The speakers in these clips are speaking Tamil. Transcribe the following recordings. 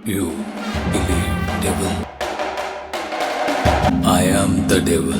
You believe devil. I am the devil.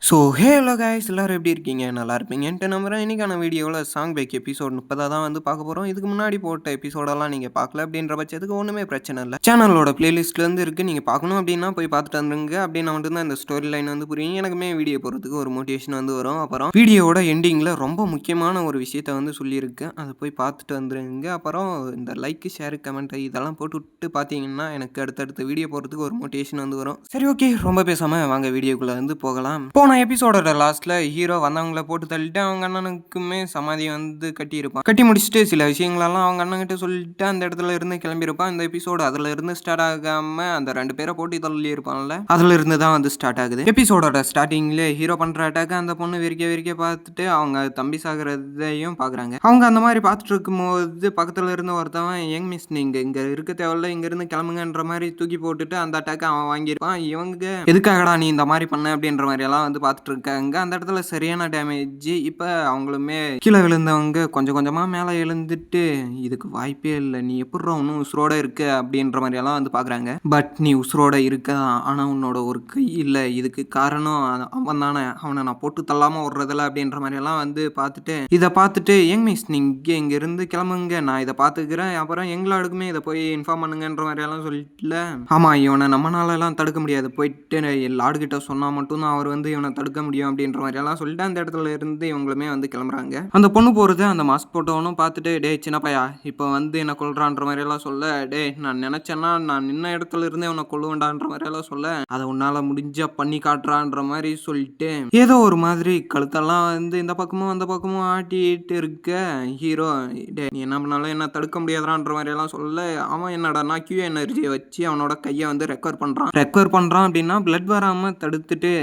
So hello guys, எல்லோரும் எப்படி இருக்கீங்க? நல்லா இருப்பீங்கன்ட்டு நம்புகிறேன். இன்றைக்கான வீடியோவில் சாங் பேக் எபிசோட் 30 தான் வந்து பார்க்க போகிறோம். இதுக்கு முன்னாடி போட்ட எபிசோடெல்லாம் நீங்கள் பார்க்கல அப்படின்ற பட்சத்துக்கு ஒன்றுமே பிரச்சனை இல்லை. சேனலோட பிளேலிஸ்ட்லேருந்து இருக்குது, நீங்கள் பார்க்கணும் அப்படின்னா போய் பார்த்துட்டு வந்துருங்க. அப்படின்னா மட்டும்தான் இந்த ஸ்டோரி லைன் வந்து புரியும். எனக்குமே வீடியோ போகிறதுக்கு ஒரு மோட்டிவேஷன் வந்து வரும். அப்புறம் வீடியோவோட எண்டிங்கில் ரொம்ப முக்கியமான ஒரு விஷயத்த வந்து சொல்லியிருக்கேன், அதை போய் பார்த்துட்டு வந்துருங்க. அப்புறம் இந்த லைக், ஷேர், கமெண்ட் இதெல்லாம் போட்டு விட்டு பார்த்தீங்கன்னா எனக்கு அடுத்தடுத்த வீடியோ போகிறதுக்கு ஒரு மோட்டிவேஷன் வந்து வரும். சரி, ஓகே, ரொம்ப பேசாமல் வாங்க வீடியோக்குள்ளே வந்து போகலாம். போன எபிசோடோட லாஸ்ட்ல ஹீரோ வந்தவங்கள போட்டு தள்ளிட்டு அவங்க அண்ணனுக்குமே சமாதி வந்து கட்டியிருப்பான். கட்டி முடிச்சுட்டு சில விஷயங்களெல்லாம் அவங்க அண்ணன்கிட்ட சொல்லிட்டு அந்த இடத்துல இருந்து கிளம்பியிருப்பான். இந்த எபிசோடு அதுல இருந்து ஸ்டார்ட் ஆகாம அந்த 2 பேரை போட்டி தள்ளி இருப்பான்ல, அதுல இருந்து தான் வந்து ஸ்டார்ட் ஆகுது. எபிசோடோட ஸ்டார்டிங்ல ஹீரோ பண்ற அட்டாக் அந்த பொண்ணு வெறிக்க பார்த்துட்டு அவங்க தம்பி சாகிறதையும் பாக்குறாங்க. அவங்க அந்த மாதிரி பார்த்துட்டு இருக்கும்போது பக்கத்துல இருந்து ஒருத்தவன் யங் மிஸ், நீங்க இங்க இருக்க தேவையில்ல, இங்க இருந்து கிளம்புங்கன்ற மாதிரி தூக்கி போட்டுட்டு அந்த அட்டாக் அவன் வாங்கியிருப்பான். இவங்க எதுக்காகடா நீ இந்த மாதிரி பண்ண அப்படின்ற மாதிரி எல்லாம் வந்து பார்த்துட்டு இருக்காங்க. அந்த இடத்துல சரியான டேமேஜ். இப்போ அவங்களுமே கீழே விழுந்தவங்க கொஞ்சம் கொஞ்சமாக மேலே எழுந்துட்டு இதுக்கு வாய்ப்பே இல்லை, நீ எப்படி ஒன்றும் உசுரோட இருக்க அப்படின்ற மாதிரி எல்லாம் வந்து பார்க்குறாங்க. பட் நீ உசுரோட இருக்க, ஆனால் உன்னோட ஒரு கை இல்லை, இதுக்கு காரணம் அவன் தானே, அவனை நான் போட்டு தள்ளாமல் விடுறதில்ல அப்படின்ற மாதிரி எல்லாம் வந்து பார்த்துட்டு இதை பார்த்துட்டு யங் மிஸ் நீங்கள் இங்கேருந்து கிளம்புங்க, நான் இதை பார்த்துக்கிறேன், அப்புறம் எங்களோடுக்குமே இதை போய் இன்ஃபார்ம் பண்ணுங்கன்ற மாதிரி எல்லாம் சொல்லிட்டுல. ஆமாம், இவனை நம்மளால எல்லாம் தடுக்க முடியாது, போயிட்டு லாடுகிட்ட சொன்னால் மட்டும்தான் அவர் வந்து இவனை தடுக்க முடியும் அப்படின்ற மாதிரி எல்லாம் சொல்லிட்டு அந்த இடத்துல இருந்து இவங்களுமே வந்து கிளம்புறாங்க. அந்த பொண்ணு போறது அந்த மாஸ்க் போட்டவனும் பார்த்துட்டு, டே சின்ன பையா இப்போ வந்து என்ன கொல்றான்ற மாதிரி எல்லாம் சொல்ல, டே நான் நினைச்சேன்னா நான் நின்ன இடத்துல இருந்தே உன்னை கொல்லுவேண்டான்ற மாதிரி எல்லாம் சொல்ல, அதை உன்னால முடிஞ்சா பண்ணி காட்டுறான்ற மாதிரி சொல்லிட்டு ஏதோ ஒரு மாதிரி கழுத்தெல்லாம் வந்து இந்த பக்கமும் அந்த பக்கமும் ஆட்டிட்டு இருக்க ஹீரோ, டே நீ என்ன பண்ணாலும் என்ன தடுக்க முடியாதான்ற மாதிரி எல்லாம் சொல்ல, அவன் என்னடா கியூ எனர்ஜியை வச்சு அவனோட கையை வந்து ரெக்கவர் பண்றான் அப்படின்னா பிளட் வராம தடுத்துட்டு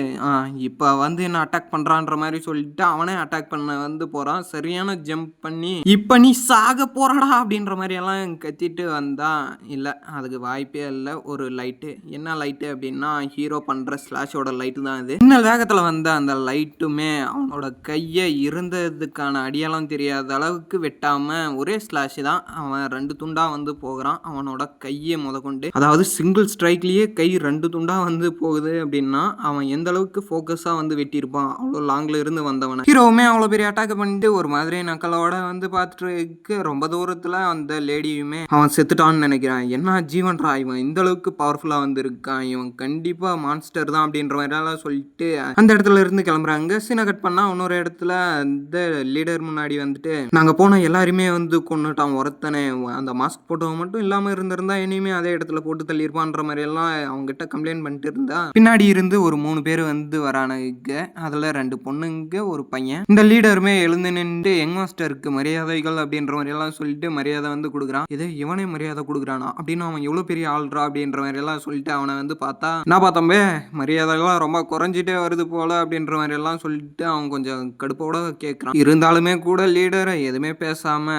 இப்போ வந்து என்ன அட்டாக் பண்றான்ற மாதிரி சொல்லிட்டு அவனே அட்டாக் பண்ண வந்து போறான். சரியான ஜம்ப் பண்ணி இப்ப நீ சாக போறடா அப்படின்ற மாதிரி எல்லாம் கத்திட்டு வந்தா, இல்ல அதுக்கு வாய்ப்பே இல்லை. ஒரு லைட்டு, என்ன லைட்டு அப்படின்னா ஹீரோ பண்ற ஸ்லாஷோட லைட்டு தான் இது. இன்னும் வேகத்துல வந்த அந்த லைட்டுமே அவனோட கையை இருந்ததுக்கான அடியெல்லாம் தெரியாத அளவுக்கு வெட்டாம ஒரே ஸ்லாஷ் தான். அவன் 2 துண்டா வந்து போகிறான். அவனோட கையை முதற்கொண்டு, அதாவது சிங்கிள் ஸ்ட்ரைக்லயே கை 2 துண்டா வந்து போகுது அப்படின்னா அவன் எந்த அளவுக்கு ஃபோக்கஸா வந்து வெட்டியிருப்பான், அவ்வளோ லாங்ல இருந்து வந்தவனை. ஹீரோவுமே அவ்வளோ பெரிய அட்டாக் பண்ணிட்டு ஒரு மாதிரி நக்கலோட வந்து பார்த்துட்டு இருக்கு. ரொம்ப தூரத்தில் அந்த லேடியுமே அவன் செத்துட்டான்னு நினைக்கிறான். என்ன ஜீவன்ரா இவன் இந்த அளவுக்கு பவர்ஃபுல்லாக வந்து இருக்கான், இவன் கண்டிப்பாக மான்ஸ்டர் தான் அப்படின்ற மாதிரிலாம் சொல்லிட்டு அந்த இடத்துல இருந்து கிளம்புறாங்க. சீனை கட் பண்ணால் இன்னொரு இடத்துல இந்த லீடர் முன்னாடி வந்துட்டு, நாங்கள் போன எல்லாருமே வந்து கொண்டுட்டான் ஒருத்தனை, அந்த மாஸ்க் போட்டவன் மட்டும் இல்லாமல் இருந்திருந்தா இனிமே அதே இடத்துல போட்டு தள்ளியிருப்பான்ற மாதிரி எல்லாம் அவங்ககிட்ட கம்ப்ளைண்ட் பண்ணிட்டு இருந்தா, பின்னாடி இருந்து ஒரு 3 பேர் வந்து வரானுங்க. அதில் 2 பொண்ணுங்க, ஒரு பையன். இந்த லீடருமே எழுந்து நின்று யங் மாஸ்டருக்கு மரியாதைகள் அப்படின்ற மாதிரி எல்லாம் சொல்லிட்டு மரியாதை வந்து கொடுக்குறான். இது இவனே மரியாதை கொடுக்குறானா அப்படின்னு அவன் எவ்வளோ பெரிய ஆள்றா அப்படின்ற மாதிரி எல்லாம் சொல்லிட்டு அவனை வந்து பார்த்தா, நான் பார்த்தம்பே மரியாதைகள்லாம் ரொம்ப குறைஞ்சிட்டே வருது போல அப்படின்ற மாதிரி எல்லாம் சொல்லிட்டு அவன் கொஞ்சம் கடுப்போட கேட்குறான். இருந்தாலுமே கூட லீடரை எதுவுமே பேசாம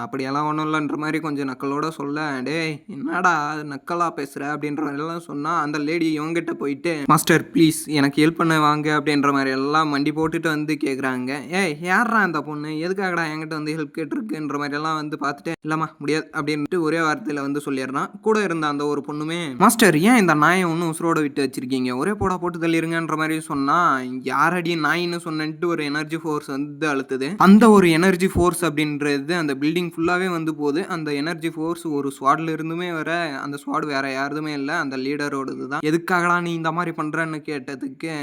அப்படியெல்லாம் ஒன்றும் இல்லைன்ற மாதிரி கொஞ்சம் நக்கலோட சொல்ல, டே என்னடா நக்கலா பேசுற அப்படின்ற மாதிரி எல்லாம் சொன்னா, அந்த லேடி இவங்கிட்ட போயிட்டு, மாஸ்டர் ப்ளீஸ் எனக்கு ஹெல்ப் பண்ண வாங்க அப்படின்ற மாதிரி எல்லாம் மண்டி போட்டுட்டு வந்து கேட்குறாங்க. ஏய் யாரா அந்த பொண்ணு, எதுக்காகடா என்கிட்ட வந்து ஹெல்ப் கேட்டிருக்குன்ற மாதிரி எல்லாம் வந்து பார்த்துட்டு, இல்லம்மா முடியாது அப்படின்ட்டு ஒரே வார்த்தையில் வந்து சொல்லிடுறான். கூட இருந்த அந்த ஒரு பொண்ணுமே, மாஸ்டர் ஏன் இந்த நாயை ஒன்றும் உசுரோட விட்டு வச்சிருக்கீங்க, ஒரே போடா போட்டு தள்ளிருங்கன்ற மாதிரி சொன்னா, யாரடி நாயின்னு சொன்னிட்டு ஒரு எனர்ஜி ஃபோர்ஸ் வந்து அழுத்துது. அந்த ஒரு எனர்ஜி ஃபோர்ஸ் அப்படின்றது அந்த பில்டிங் ஃபுல்லாகவே வந்து போகுது. அந்த எனர்ஜி ஃபோர்ஸ் ஒரு ஸ்வாட்ல இருந்துமே வர, அந்த ஸ்வாட் வேற யாருதுமே இல்லை, அந்த லீடரோடது தான். எதுக்காகடா நீ இந்த மாதிரி பண்றன்னு கேட்டதுக்கு,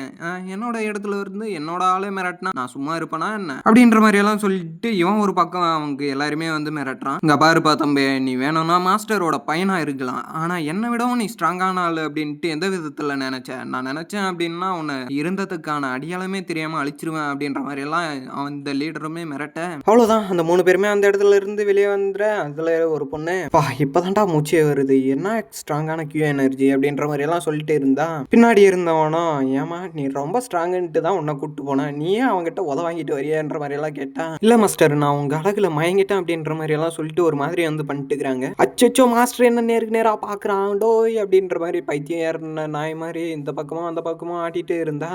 என்னோட இடத்துல இருந்து என்னோட ஆளே மிரட்டினா நான் சும்மா இருப்பேனா என்ன அப்படின்ற மாதிரி எல்லாம் சொல்லிட்டு இவன் ஒரு பக்கம் அவங்க எல்லாருமே வந்து மிரட்டுறான். இங்க பாருப்பா தம்பி, நீ வேணும்னா மாஸ்டரோட பையனா இருக்கலாம், ஆனா என்னை விடவும் நீ ஸ்ட்ராங்கான ஆளு அப்படின்ட்டு எந்த விதத்துல நினைச்சேன், நான் நினைச்சேன் அப்படின்னா உன்னை இருந்ததுக்கான அடியாளமே தெரியாம அழிச்சிருவேன் அப்படின்ற மாதிரி எல்லாம் அந்த லீடருமே மிரட்ட, அவ்வளவுதான். அந்த 3 பேருமே அந்த இடத்துல இருந்து வெளியே வந்துற. அதுல ஒரு பொண்ணு, பா இப்பதான்டா மூச்சே வருது, என்ன ஸ்ட்ராங்கான கியூ எனர்ஜி அப்படின்ற மாதிரி எல்லாம் சொல்லிட்டு இருந்தா, பின்னாடி இருந்தவனும், ஏமா நீ ரொம்ப ஸ்ட்ராங்குன்ட்டு தான் உன்னை கூப்பிட்டு போனேன், நீ ஏன் அவங்ககிட்ட உத வாங்கிட்டு வரியான்ற மாதிரியெல்லாம் கேட்டா, இல்லை மாஸ்டர் நான் உங்கள் அழகில் மயங்கிட்டேன் அப்படின்ற மாதிரியெல்லாம் சொல்லிட்டு ஒரு மாதிரி வந்து பண்ணிட்டுக்கிறாங்க. அச்சோ மாஸ்டர் என்ன நேருக்கு நேராக பார்க்குறான் டோய் அப்படின்ற மாதிரி பைத்தியம் ஏறின நாய் மாதிரி இந்த பக்கமும் அந்த பக்கமும் ஆட்டிட்டு இருந்தா,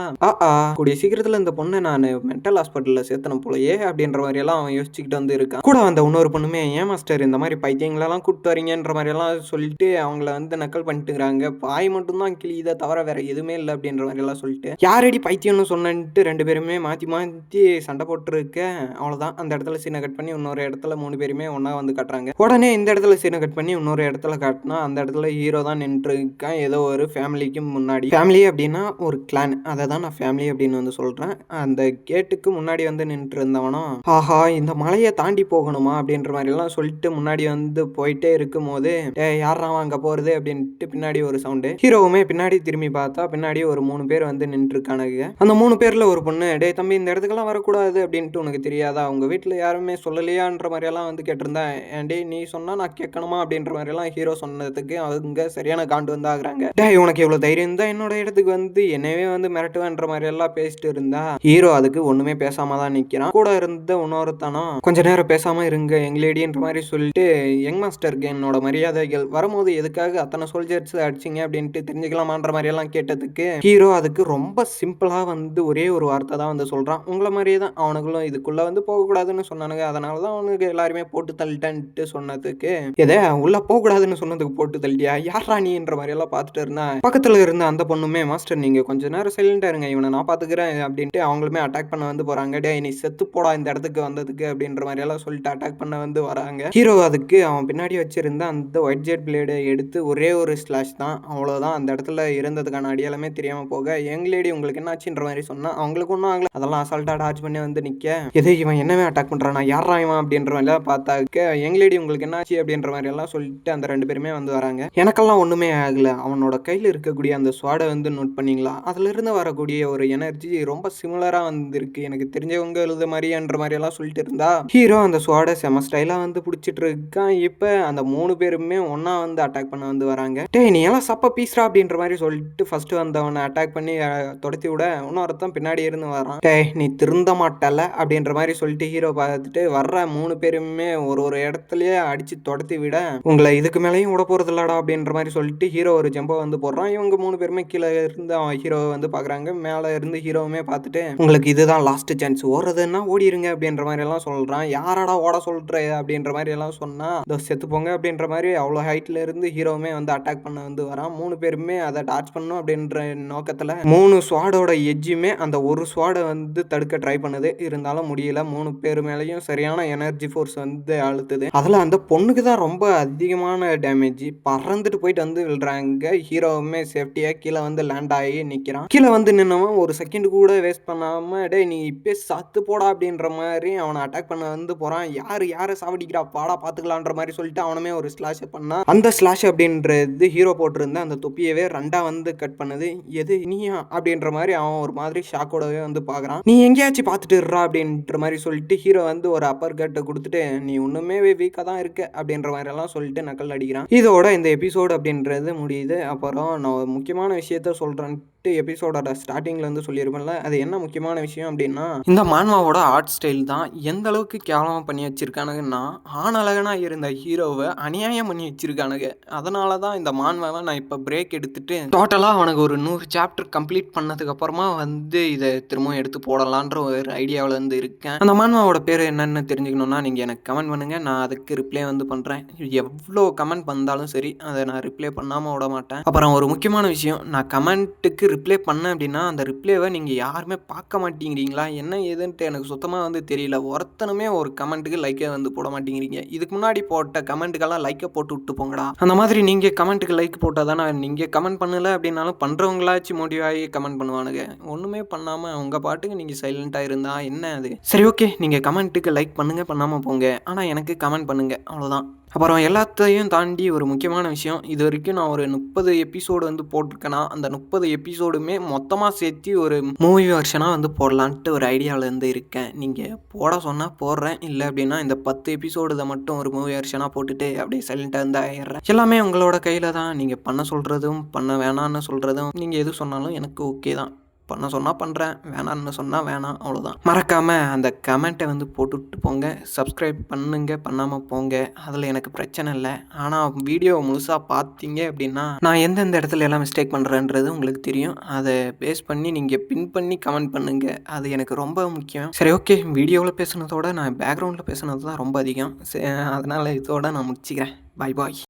கூடிய சீக்கிரத்தில் இந்த பொண்ணை நான் மென்டல் ஹாஸ்பிட்டலில் சேர்த்தணும் போலயே அப்படின்ற மாதிரியெல்லாம் அவன் யோசிச்சுக்கிட்டு வந்து இருக்கான். கூட வந்த இன்னொரு பொண்ணுமே, ஏன் மாஸ்டர் இந்த மாதிரி பைத்தியங்களெல்லாம் கூப்பிட்டு வரீங்கன்ற மாதிரியெல்லாம் சொல்லிட்டு அவங்கள வந்து நக்கல் பண்ணிட்டுக்கிறாங்க. பாய் மட்டும்தான் கிளியதை தவிர வேற எதுவுமே இல்லை அப்படின்ற மாதிரியெல்லாம் சொல்லிட்டு, யாரடி பைத்தியம்னு சொன்னன்ட்டு 2 பேருமே மாற்றி மாற்றி சண்டை போட்டுருக்க. அவ்வளோதான், அந்த இடத்துல சீனை கட் பண்ணி இன்னொரு இடத்துல 3 பேருமே ஒன்றா வந்து காட்டுறாங்க. உடனே இந்த இடத்துல சீனை கட் பண்ணி இன்னொரு இடத்துல காட்டினா அந்த இடத்துல ஹீரோ தான் நின்றுருக்கான் ஏதோ ஒரு ஃபேமிலிக்கு முன்னாடி. ஃபேமிலி அப்படின்னா ஒரு கிளான், அதை தான் நான் ஃபேமிலி அப்படின்னு வந்து சொல்கிறேன். அந்த கேட்டுக்கு முன்னாடி வந்து நின்று இருந்தவனும், ஆஹா இந்த மலையை தாண்டி போகணுமா அப்படின்ற மாதிரிலாம் சொல்லிட்டு முன்னாடி வந்து போயிட்டே இருக்கும் போது, யாரா அங்கே போகிறது அப்படின்ட்டு பின்னாடி ஒரு சவுண்டு. ஹீரோவுமே பின்னாடி திரும்பி பார்த்தா பின்னாடி ஒரு 3 பேர் வந்து நின்றுருக்கானுங்க. அந்த 3 பேரில் ஒரு பொண்ணு, டே தம்பி இந்த இடத்துக்கெல்லாம் வரக்கூடாது அப்படின்ட்டு உனக்கு தெரியாதா, உங்கள் வீட்டில் யாருமே சொல்லலையான்ற மாதிரியெல்லாம் வந்து கேட்டிருந்தேன். ஏன்டே நீ சொன்னால் நான் கேட்கணுமா அப்படின்ற மாதிரியெல்லாம் ஹீரோ சொன்னதுக்கு அவங்க சரியான காண்டு வந்து ஆகுறாங்க. டே உனக்கு எவ்வளோ தைரியம் தான் என்னோட இடத்துக்கு வந்து என்னவே வந்து மிரட்டுவேன்ற மாதிரி எல்லாம் பேசிட்டு இருந்தா, ஹீரோ அதுக்கு ஒன்றுமே பேசாம தான் நிற்கிறான். கூட இருந்த இன்னொருத்தனும், கொஞ்ச நேரம் பேசாமல் இருங்க எங்களேடின்ற மாதிரி சொல்லிட்டு, யங் மாஸ்டருக்கு என்னோட மரியாதைகள், வரும்போது எதுக்காக அத்தனை சோல்ஜர்ஸ் அடிச்சிங்க அப்படின்ட்டு தெரிஞ்சுக்கலாமான்ற மாதிரி எல்லாம் கேட்டதுக்கு ஹீரோ அதுக்கு ரொம்ப சிம்பிளாக வந்து ஒரே ஒரு வார்த்தை தான் வந்து சொல்கிறான், உங்களை மாதிரியே தான் அவனுங்களும் இதுக்குள்ளே வந்து போகக்கூடாதுன்னு சொன்னானுங்க, அதனால தான் அவனுக்கு எல்லாருமே போட்டு தள்ளிட்டேன்ட்டு சொன்னதுக்கு, எதே உள்ளே போகக்கூடாதுன்னு சொன்னதுக்கு போட்டு தள்ளிட்டியா, யாரா நீன்ற மாதிரி எல்லாம் பார்த்துட்டு இருந்தான். பக்கத்தில் இருந்த அந்த பொண்ணுமே, மாஸ்டர் நீங்கள் கொஞ்ச நேரம் சைலண்டாக இருங்க, இவனை நான் பார்த்துக்கிறேன் அப்படின்ட்டு அவங்களுமே அட்டாக் பண்ண வந்து போகிறாங்க. டே நீ செத்து போடா இந்த இடத்துக்கு வந்ததுக்கு அப்படின்ற மாதிரி எல்லாம் சொல்லிட்டு அட்டாக் பண்ண வந்து வராங்க. ஹீரோ அதுக்கு அவன் பின்னாடி வச்சிருந்த அந்த ஒயிட் ஜெட் பிளேடை எடுத்து ஒரே ஒரு ஸ்லாஷ் தான், அவ்வளோதான். அந்த இடத்துல இருந்ததுக்கான அடியாலுமே தெரியாமல் போக, யங் லேடி உங்களுக்கு என்ன ஆச்சுன்ற மாதிரி சொன்னால் அவங்களுக்கு ஒன்றும் ஆகல, அதெல்லாம் அசால்ட்டாக டாச் பண்ணி வந்து நிற்க, எது இவன் என்னவே அட்டாக் பண்ணுறான், யாரா இவன் அப்படின்ற மாதிரிலாம் பார்த்தாக்க, யங் லேடி உங்களுக்கு என்ன ஆச்சு அப்படின்ற மாதிரி எல்லாம் சொல்லிட்டு அந்த 2 பேருமே வந்து வராங்க. எனக்கெல்லாம் ஒன்றுமே ஆகலை, அவனோட கையில் இருக்கக்கூடிய அந்த ஸ்வாடை வந்து நோட் பண்ணிங்களா, அதிலிருந்து வரக்கூடிய ஒரு எனர்ஜி ரொம்ப சிமிலராக வந்துருக்கு, எனக்கு தெரிஞ்சவங்க எழுத மாதிரின்ற மாதிரி எல்லாம் சொல்லிட்டு இருந்தா, ஹீரோ அந்த ஸ்வாடை செம ஸ்டைலாக வந்து பிடிச்சிட்டு இருக்கான். இப்போ அந்த 3 பேருமே ஒன்றா வந்து அட்டாக் பண்ண வந்து வராங்க. டே நீ எல்லாம் சப்ப பீஸ்ரா அப்படின்ற மாதிரி சொல்லிட்டு ஃபர்ஸ்ட் வந்தவனை அட்டாக் பண்ணி துரத்தி விட, இன்னொருத்தன் பின்னாடி இருந்து வரான். டே நீ திருந்த மாட்டல அப்படின்ற மாதிரி சொல்லிட்டு ஹீரோ பார்த்துட்டு வர்ற 3 பேருமே ஒரு இடத்துலயே அடிச்சு துரத்தி விட, உங்களை இதுக்கு மேலேயும் விட போறது இல்லடா அப்படின்ற மாதிரி சொல்லிட்டு ஹீரோ ஒரு ஜம்பை வந்து போடுறான். இவங்க 3 பேருமே கீழே இருந்து அவன் ஹீரோவை வந்து பார்க்குறாங்க. மேலே இருந்து ஹீரோவுமே பார்த்துட்டு, உங்களுக்கு இதுதான் லாஸ்ட் சான்ஸ், ஓடுறதுன்னா ஓடிடுங்க அப்படின்ற மாதிரி எல்லாம் சொல்கிறான். யாரடா ஓட சொல்கிற அப்படின்ற மாதிரி எல்லாம் சொன்னால் செத்து போங்க அப்படின்ற மாதிரி அவ்வளோ ஹைட்டில் இருந்து ஹீரோவுமே வந்து அட்டாக் பண்ண வந்து வரான். 3 பேருமே அதை டாச் பண்ணணும் அப்படின்ற நோக்கத்தில் 3 ஸ்வாடோட எஜ்ஜுமே அந்த ஒரு ஸ்வாடை வந்து தடுக்க ட்ரை பண்ணுது, இருந்தாலும் முடியல. 3 பேர் மேலேயும் சரியான எனர்ஜி ஃபோர்ஸ் வந்து அழுத்துது. அதில் அந்த பொண்ணுக்கு தான் ரொம்ப அதிகமான டேமேஜ், பறந்துட்டு போயிட்டு வந்து விழுறாங்க. ஹீரோவுமே சேஃப்டியாக கீழே வந்து லேண்ட் ஆகி நிற்கிறான். கீழே வந்து நின்னவன் ஒரு செகண்ட் கூட வேஸ்ட் பண்ணாமல், டே நீ இப்போ சத்து போடா அப்படின்ற மாதிரி அவனை அட்டாக் பண்ண வந்து போகிறான். யாரை சாவடிக்கிறா பாடா பார்த்துக்கலான்ற மாதிரி சொல்லிட்டு அவனுமே ஒரு ஸ்லாஷை பண்ணா. அந்த ஸ்லாஷ் அப்படின்றது ஹீரோ போட்டிருந்த அந்த தொப்பியவே 2 வந்து கட் பண்ணுது. எது நீயா அப்படின்ற மாதிரி அவன் ஒரு மாதிரி ஷாக்கோடவே வந்து பார்க்குறான். நீ எங்கேயாச்சும் பார்த்துட்டு இருறா அப்படின்ற மாதிரி சொல்லிட்டு ஹீரோ வந்து ஒரு அப்பர் கட்டை கொடுத்துட்டு, நீ ஒன்றுமே வீக்காக தான் இருக்க அப்படின்ற மாதிரி எல்லாம் சொல்லிட்டு நக்கல் அடிக்கிறான். இதோட இந்த எபிசோடு அப்படின்றது முடியுது. அப்புறம் நான் முக்கியமான விஷயத்த சொல்கிறேன்ட்டு எபிசோடோட ஸ்டார்டிங்கில் வந்து சொல்லியிருப்பேன்ல, அது என்ன முக்கியமான விஷயம் அப்படின்னா, இந்த மான்மாவோட ஆர்ட் ஸ்டைல் தான் எந்த அளவுக்கு கேவலமாக பண்ணி வச்சிருக்கானுங்கன்னா, ஆணழகனாக இருந்த ஹீரோவை அநியாயம் பண்ணி வச்சிருக்கானுங்க. அதனால தான் இந்த மான்மாவை நான் இப்போ பிரேக் எடுத்துட்டு டோட்டலாக அவனுக்கு ஒரு 100 சாப்டர் கம்ப்ளீட் பண்ணதுக்கு அப்புறமா வந்து இதை திரும்பவும் எடுத்து போடலான்ற ஒரு ஐடியாவில் வந்து இருக்கேன். அந்த மான்மாவோட பேர் என்னன்னு தெரிஞ்சுக்கணுன்னா நீங்கள் எனக்கு கமெண்ட் பண்ணுங்கள், நான் அதுக்கு ரிப்ளை வந்து பண்ணுறேன். எவ்வளோ கமெண்ட் வந்தாலும் சரி அதை நான் ரிப்ளை பண்ணாமல் விட மாட்டேன். அப்புறம் ஒரு முக்கியமான விஷயம், நான் கமெண்ட்டுக்கு ரிப்ளை பண்ணேன் அப்படின்னா அந்த ரிப்ளைவை நீங்கள் யாருமே பார்க்க மாட்டேங்கிறீங்களா, என்ன ஏதுன்ட்டு எனக்கு சுத்தமாக வந்து தெரியல. ஒருத்தனுமே ஒரு கமெண்ட்டுக்கு லைக்கை வந்து போட மாட்டேங்கிறீங்க. இதுக்கு முன்னாடி போட்ட கமெண்ட்டுக்கெல்லாம் லைக்கை போட்டு விட்டு போங்கடா. அந்த மாதிரி நீங்கள் கமெண்ட்டுக்கு லைக் போட்டால் தானே, நீங்கள் கமெண்ட் பண்ணலை அப்படின்னாலும் பண்ணுறவங்களாச்சும் மோட்டிவ் ஆகி கமெண்ட் பண்ணுவானுங்க. ஒன்றுமே பண்ணாமல் உங்கள் பாட்டுக்கு நீங்கள் சைலண்ட்டாக இருந்தா என்ன அது? சரி ஓகே, நீங்கள் கமெண்ட்டுக்கு லைக் பண்ணுங்கள், பண்ணாமல் போங்க, ஆனால் எனக்கு கமெண்ட் பண்ணுங்கள், அவ்வளோதான். அப்புறம் எல்லாத்தையும் தாண்டி ஒரு முக்கியமான விஷயம், இது வரைக்கும் நான் ஒரு 30 எபிசோடு வந்து போட்டிருக்கேன்னா அந்த 30 எபிசோடுமே மொத்தமாக சேர்த்து ஒரு மூவி வெர்ஷனாக வந்து போடலான்ட்டு ஒரு ஐடியாவில் இருந்து இருக்கேன். நீங்கள் போட சொன்னால் போடுறேன், இல்லை அப்படின்னா இந்த 10 எபிசோடு இதை மட்டும் ஒரு மூவி வெர்ஷனாக போட்டுட்டு அப்படியே சைலண்ட்டாக இருந்து ஆயிடுறேன். எல்லாமே உங்களோட கையில் தான், நீங்கள் பண்ண சொல்கிறதும் பண்ண வேணான்னு சொல்கிறதும் நீங்கள் எது சொன்னாலும் எனக்கு ஓகே தான். பண்ண சொன்னால் பண்ணுறேன், வேணான்னு சொன்னால் வேணாம், அவ்வளோதான். மறக்காமல் அந்த கமெண்ட்டை வந்து போட்டுவிட்டு போங்க. சப்ஸ்கிரைப் பண்ணுங்க, பண்ணாமல் போங்க, அதில் எனக்கு பிரச்சனை இல்லை. ஆனால் வீடியோ முழுசாக பார்த்தீங்க அப்படின்னா நான் எந்தெந்த இடத்துல எல்லாம் மிஸ்டேக் பண்ணுறேன்றது உங்களுக்கு தெரியும். அதை பேஸ் பண்ணி நீங்கள் பின் பண்ணி கமெண்ட் பண்ணுங்கள், அது எனக்கு ரொம்ப முக்கியம். சரி, ஓகே. வீடியோவில் பேசுனதோட நான் பேக்ரவுண்டில் பேசுனது தான் ரொம்ப அதிகம். அதனால் இதோட நான் முடிச்சுக்கிறேன். பாய் பாய்.